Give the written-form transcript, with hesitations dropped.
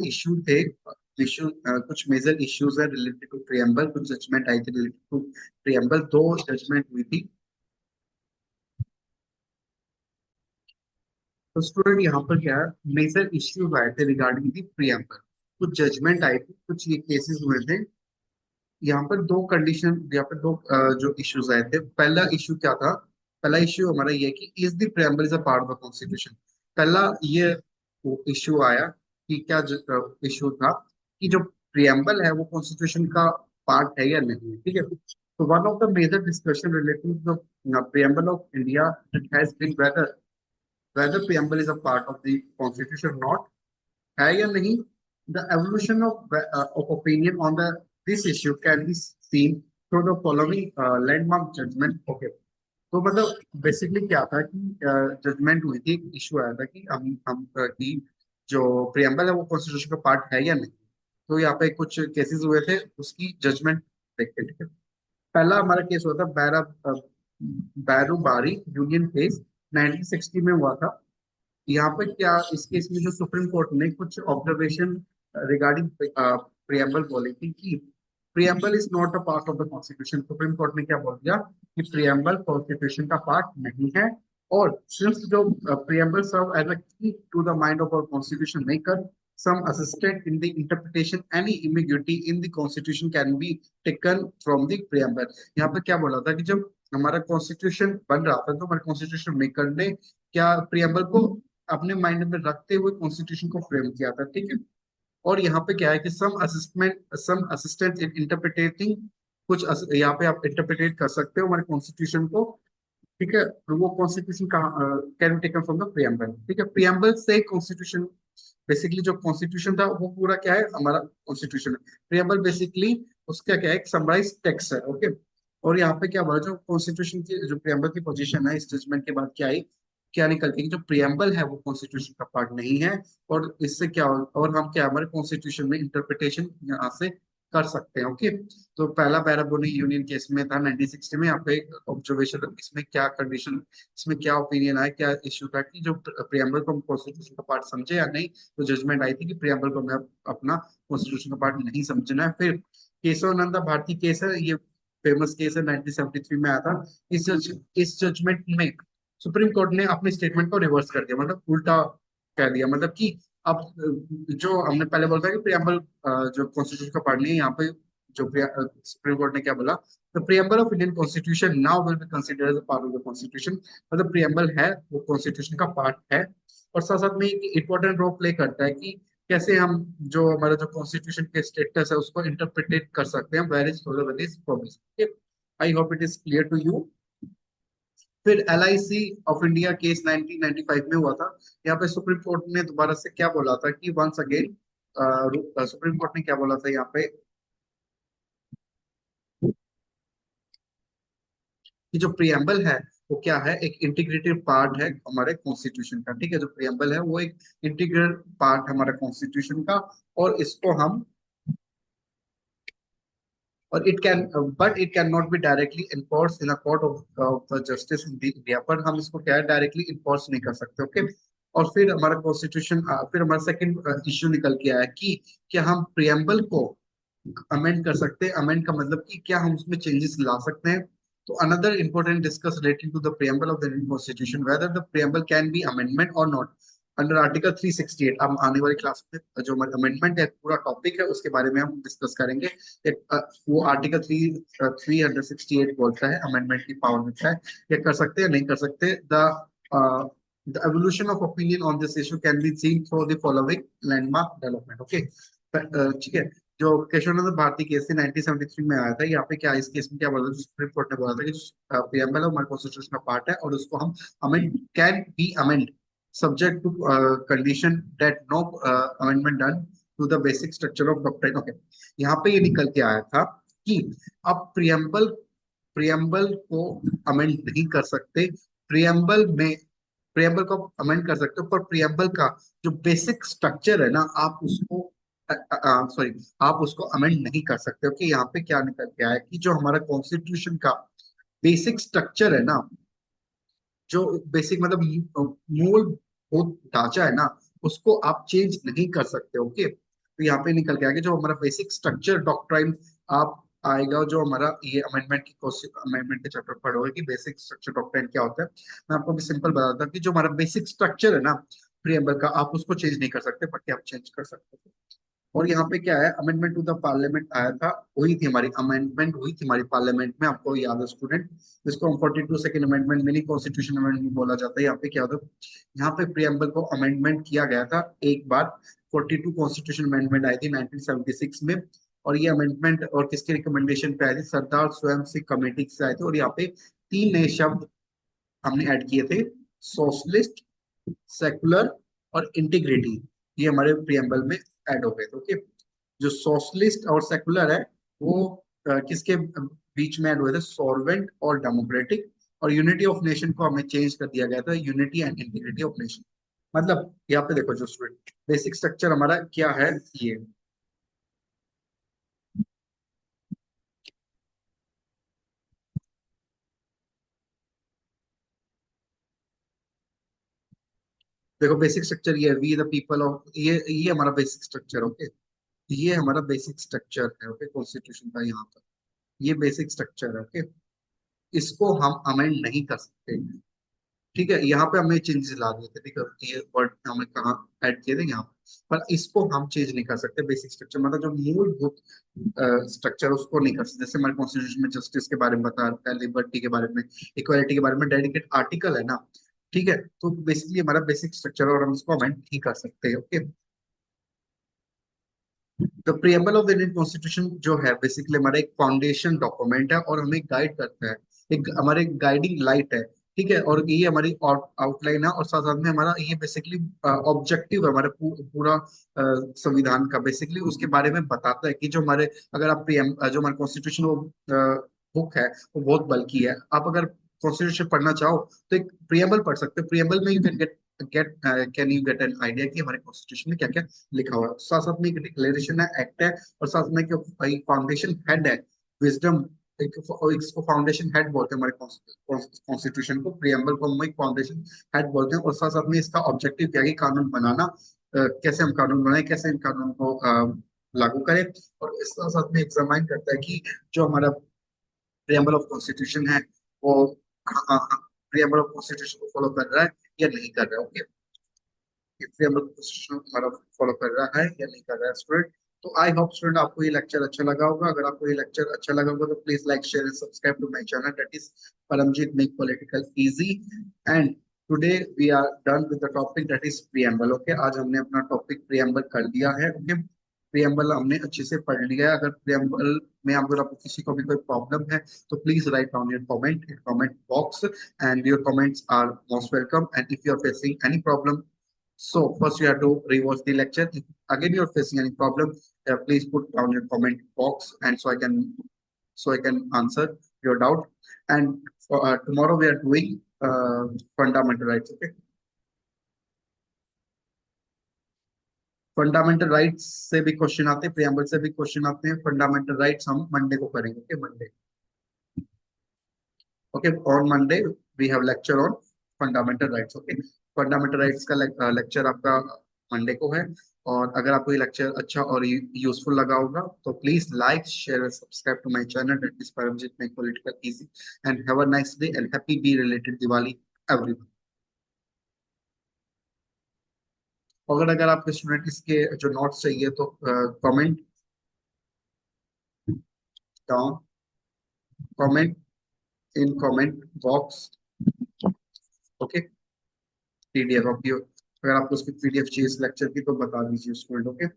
Issue थे। कुछ major issues है रिलेटेड टू प्रियम्बल, कुछ जजमेंट आई थी रिलेटेड टू प्रियम्बल, दो जजमेंट हुई थी। तो स्टूडेंट यहाँ पर क्या है, मेजर इश्यूज आए थे रिगार्डिंग दी प्रियम्बल, कुछ जजमेंट आई थी, कुछ ये केसेस हुए थे। यहाँ पर दो कंडीशन, यहाँ पर दो जो इश्यूज आए थे। पहला इश्यू क्या था? पहला इश्यू हमारा ये है कि is the preamble is a part of the constitution. पहला ये इश्यू आया कि क्या इश्यू था कि जो प्रियम्बल है वो कॉन्स्टिट्यूशन का पार्ट है या नहीं है, ठीक है। तो one of the major discussion relating to the preamble of India, it has been whether preamble is a part of the constitution or not, है या नहीं। The evolution of opinion on this issue can be seen through the following landmark judgment. Okay, तो मतलब basically क्या था कि judgement हुई थी, इशू आया था कि कि जो प्रियम्बल है वो कॉन्स्टिट्यूशन का पार्ट है या नहीं। तो यहाँ पे कुछ केसेस हुए थे, उसकी जजमेंट देखते हैं, ठीक है। पहला हमारा केस हुआ था बैरूबारी यूनियन केस, 1960 में हुआ था। यहाँ पे क्या, इस केस में जो सुप्रीम कोर्ट ने कुछ ऑब्जर्वेशन रिगार्डिंग प्रियम्बल बोली थी कि preamble is not a part of the constitution. Supreme court ने क्या बोल दिया कि प्रियम्बल कॉन्स्टिट्यूशन का पार्ट नहीं है। और सिंस जो preamble serve as a key to the mind of our constitution maker, some assistant in the interpretation, any ambiguity in the constitution can be taken from the preamble। यहाँ पे क्या बोला था कि जब हमारा कॉन्स्टिट्यूशन बन रहा था तो हमारे कॉन्स्टिट्यूशन मेकर ने क्या प्रियम्बल को अपने माइंड में रखते हुए कॉन्स्टिट्यूशन को फ्रेम किया था, ठीक है। और यहाँ पे क्या है कि सम असिस्टेंट इन इंटरप्रिटेटिंग, यहाँ पे आप इंटरप्रिटेट कर सकते हो हमारे कॉन्स्टिट्यूशन को, ठीक है। और वो कॉन्स्टिट्यूशन का can be taken from the preamble, ठीक है। प्रियम्बल से कॉन्स्टिट्यूशन, बेसिकली जो कॉन्स्टिट्यूशन था वो पूरा क्या है, हमारा कॉन्स्टिट्यूशन है। प्रियम्बल बेसिकली उसका क्या है, एक समराइज टेक्स्ट है, ओके। और यहाँ पे क्या बोला, जो कॉन्स्टिट्यूशन की जो प्रियम्बल की पोजीशन है इस जजमेंट के बाद क्या आई, क्या निकल के कि जो प्रियम्बल है वो कॉन्स्टिट्यूशन का पार्ट नहीं है। और इससे क्या और हम क्या हमारे कॉन्स्टिट्यूशन में इंटरप्रिटेशन यहाँ से कर सकते हैं, ओके। तो पहला पैराबोनी यूनियन केस में था 1960 में। यहाँ पे ऑब्जर्वेशन, इसमें क्या कंडीशन, इसमें क्या ओपिनियन आया, क्या इश्यू था कि जो प्रियम्बल को हम कॉन्स्टिट्यूशन का पार्ट समझे या नहीं। तो जजमेंट आई थी कि प्रियम्बल को हमें अपना कॉन्स्टिट्यूशन का पार्ट नहीं समझना है। फिर केशवानंदा भारती केस है, ये फेमस केस है, 1973 में आया था। इस जजमेंट में सुप्रीम कोर्ट ने अपनी स्टेटमेंट को रिवर्स कर दिया, मतलब उल्टा कह दिया। मतलब कि अब जो हमने पहले बोला था कि प्रियम्बल जो कॉन्स्टिट्यूशन का पार्ट नहीं है, यहाँ पे जो सुप्रीम कोर्ट ने क्या बोला, the preamble of Indian constitution now will be considered as a part of the constitution. मतलब प्रियम्बल है वो कॉन्स्टिट्यूशन का पार्ट है। और साथ साथ में एक इंपॉर्टेंट रोल प्ले करता है कि कैसे हम जो हमारा जो कॉन्स्टिट्यूशन के स्टेटस है उसको इंटरप्रिटेट कर सकते हैं, where is where is promise. I hope it is clear to you. फिर LIC ऑफ इंडिया केस 1995 में हुआ था। यहाँ पे सुप्रीम कोर्ट ने दोबारा से क्या बोला था कि वंस अगेन, सुप्रीम कोर्ट ने क्या बोला था यहाँ पे कि जो प्रियम्बल है वो क्या है, एक इंटीग्रेटेड पार्ट है हमारे कॉन्स्टिट्यूशन का, ठीक है। जो प्रियम्बल है वो एक इंटीग्रेटेड पार्ट है हमारे कॉन्स्टिट्यूशन का। और इसको हम, और it can, but it can not be directly enforce in a court of justice in India. पर हम इसको क्या है, डायरेक्टली इन्फोर्स नहीं कर सकते, ओके। और फिर हमारा कॉन्स्टिट्यूशन, फिर हमारा सेकंड इश्यू निकल के आया कि क्या हम प्रियम्बल को अमेंड कर सकते हैं। अमेंड का मतलब कि क्या हम उसमें चेंजेस ला सकते हैं। तो another important discuss relating to the preamble of the Indian constitution, whether the preamble can be amendment और नॉट अंडर आर्टिकल 368। अब आने वाली क्लास में जो हमारा अमेंडमेंट है पूरा टॉपिक है, उसके बारे में हम डिस्कस करेंगे। वो आर्टिकल 368 बोलता है, अमेंडमेंट की पावर देता है, ये कर सकते हैं नहीं कर सकते। The evolution of opinion on this issue can be seen through the following landmark development, okay। ठीक है। जो केशवानंद भारती केस थी 1973 में आया था। यहाँ पे क्या, इस केस में क्या बोला था, सुप्रीम कोर्ट ने बोला था कि प्रियम्बल है हमारे कॉन्स्टिट्यूशन का पार्ट है और उसको हम amend, can be amend subject to condition that no amendment done to the basic structure of doctrine, okay। यहाँ पे ये निकल के आया था कि अब प्रियम्बल को अमेंड नहीं कर सकते। प्रियम्बल में, प्रियम्बल को अमेंड कर सकते हो पर प्रियम्बल का जो बेसिक स्ट्रक्चर है ना, आप उसको, सॉरी, आप उसको अमेंड नहीं कर सकते, ओके। यहाँ पे क्या निकल के आया कि जो हमारा कॉन्स्टिट्यूशन का बेसिक स्ट्रक्चर है ना, जो बेसिक मतलब मूल ढांचा है ना, उसको आप चेंज नहीं कर सकते। ओके, तो यहाँ पे निकल के आगे जो हमारा बेसिक स्ट्रक्चर डॉक्ट्राइन आप आएगा, जो हमारा ये अमेंडमेंट की अमेंडमेंट के चैप्टर पढ़ोगे कि बेसिक स्ट्रक्चर डॉक्ट्राइन क्या होता है। मैं आपको भी सिंपल बताता हूँ कि जो हमारा बेसिक स्ट्रक्चर है ना प्रीएम्बल का, आप उसको चेंज नहीं कर सकते, बट आप चेंज कर सकते हो। और यहाँ पे क्या है, अमेंडमेंट टू द पार्लियामेंट आया था, हुई थी हमारी अमेंडमेंट, हुई थी हमारी पार्लियामेंट में, आपको याद है स्टूडेंट, जिसको हम 42 second amendment mini constitution amendment बोला जाता है। यहाँ पे क्या होता है, यहाँ पे प्रियम्बल को अमेंडमेंट किया गया था एक बार। 42 कॉन्स्टिट्यूशन अमेंडमेंट आई थी 1976 में, और ये अमेंडमेंट और किसके रिकमेंडेशन पे आई थी, सरदार स्वयं सिंह कमेटी से आए थे। और यहाँ पे तीन नए शब्द हमने ऐड किए थे, सोशलिस्ट, सेकुलर और इंटीग्रिटी। ये हमारे प्रियम्बल में ऐड हो गए थे। ओके, जो सोशलिस्ट और सेकुलर है वो किसके बीच में ऐड हुए थे, सॉल्वेंट और डेमोक्रेटिक। और यूनिटी ऑफ नेशन को हमें चेंज कर दिया गया था, unity and integrity of nation. मतलब यहाँ पे देखो जो स्टूडेंट बेसिक स्ट्रक्चर हमारा क्या है, ये देखो बेसिक स्ट्रक्चर ये है, वी द पीपल ऑफ, ये हमारा बेसिक स्ट्रक्चर। ओके, ये हमारा बेसिक स्ट्रक्चर है। ओके, कॉन्स्टिट्यूशन का यहाँ पर ये बेसिक स्ट्रक्चर है। ओके, इसको हम अमेंड नहीं कर सकते। ठीक है, यहाँ पे हमें चेंजेस ला दिए थे, ठीक है, ये वर्ड हमें कहाँ ऐड किए थे यहाँ पे, पर इसको हम चेंज नहीं कर सकते। बेसिक स्ट्रक्चर मतलब जो मूलभूत स्ट्रक्चर उसको नहीं कर सकते। जैसे हमारे कॉन्स्टिट्यूशन में जस्टिस के बारे में बता रखा है, लिबर्टी के बारे में, इक्वालिटी के बारे में डेडिकेट आर्टिकल है ना। ठीक है, तो बेसिकली हमारा बेसिक स्ट्रक्चर और हम इसको अमेंड नहीं कर सकते। Okay, the preamble of the Indian constitution जो है बेसिकली हमारा एक फाउंडेशन डॉक्यूमेंट है, और हमें गाइड करता है, एक हमारे गाइडिंग लाइट है। ठीक है, और ये हमारी आउटलाइन है, और साथ साथ में हमारा ये बेसिकली ऑब्जेक्टिव है हमारे पूरा संविधान का। बेसिकली उसके बारे में बताता है कि जो हमारे, अगर आप पीएम जो हमारे कॉन्स्टिट्यूशन वो बुक है वो बहुत बल्कि है। आप अगर कॉन्स्टिट्यूशन पढ़ना चाहो तो एक प्रियम्बल पढ़ सकते हो। प्रियम्बल में you can get get can you get an idea कि हमारे कॉन्स्टिट्यूशन में क्या क्या लिखा हुआ है। साथ साथ में एक डिक्लेरेशन है, एक्ट है, और साथ में एक फाउंडेशन हेड है, विजडम। इसको फाउंडेशन हेड बोलते हैं हमारे कॉन्स्टिट्यूशन को, प्रियम्बल को हम एक फाउंडेशन हेड बोलते हैं। और साथ साथ में इसका ऑब्जेक्टिव क्या है कि कानून बनाना, कैसे हम कानून बनाए, कैसे इन कानून को लागू करें। और इस साथ साथ में एग्जामाइन करता है कि जो हमारा प्रियम्बल ऑफ कॉन्स्टिट्यूशन है वो प्रियम्बल ऑफ कॉन्स्टिट्यूशन को फॉलो कर रहा है या नहीं कर रहा है। ओके, इसलिए हम लोग क्वेश्चन हमारा फॉलो कर रहा है या नहीं कर रहा है स्टूडेंट। तो आई होप स्टूडेंट आपको ये लेक्चर अच्छा लगा होगा। अगर आपको ये लेक्चर अच्छा लगा होगा तो please like share and subscribe to my channel, that is Paramjeet make political easy. And today we are done with the topic that is preamble. Okay, आज हमने अपना टॉपिक प्रियम्बल कर दिया है। ओके, प्रियम्बल हमने अच्छे से पढ़ लिया है। अगर प्रियम्बल में अगर आपको किसी को भी कोई प्रॉब्लम है तो please write down your comment in comment box, and your comments are most welcome. And if you are facing any problem, so first you have to rewatch the lecture. If again you're facing any problem, please put down your comment box, and so I can answer your doubt. And tomorrow we are doing fundamental rights. Okay, fundamental rights से भी question आते हैं, preamble से भी question आते हैं। Fundamental rights हम Monday को करेंगे। Okay, Monday. Okay, on Monday we have lecture on fundamental rights. Okay, fundamental rights का लेक्चर आपका मंडे को है। और अगर आपको ये लेक्चर अच्छा और यूजफुल लगा होगा तो प्लीज लाइक शेयर और subscribe to my channel, that is Paramjeet make political easy. And have a nice day and happy belated Diwali everyone. अगर अगर आपके स्टूडेंट इसके जो नोट्स चाहिए तो comment down, comment in comment box. Okay, PDF of, अगर आपको उसकी पीडीएफ चाहिए इस लेक्चर की तो बता दीजिए स्टूडेंट। ओके।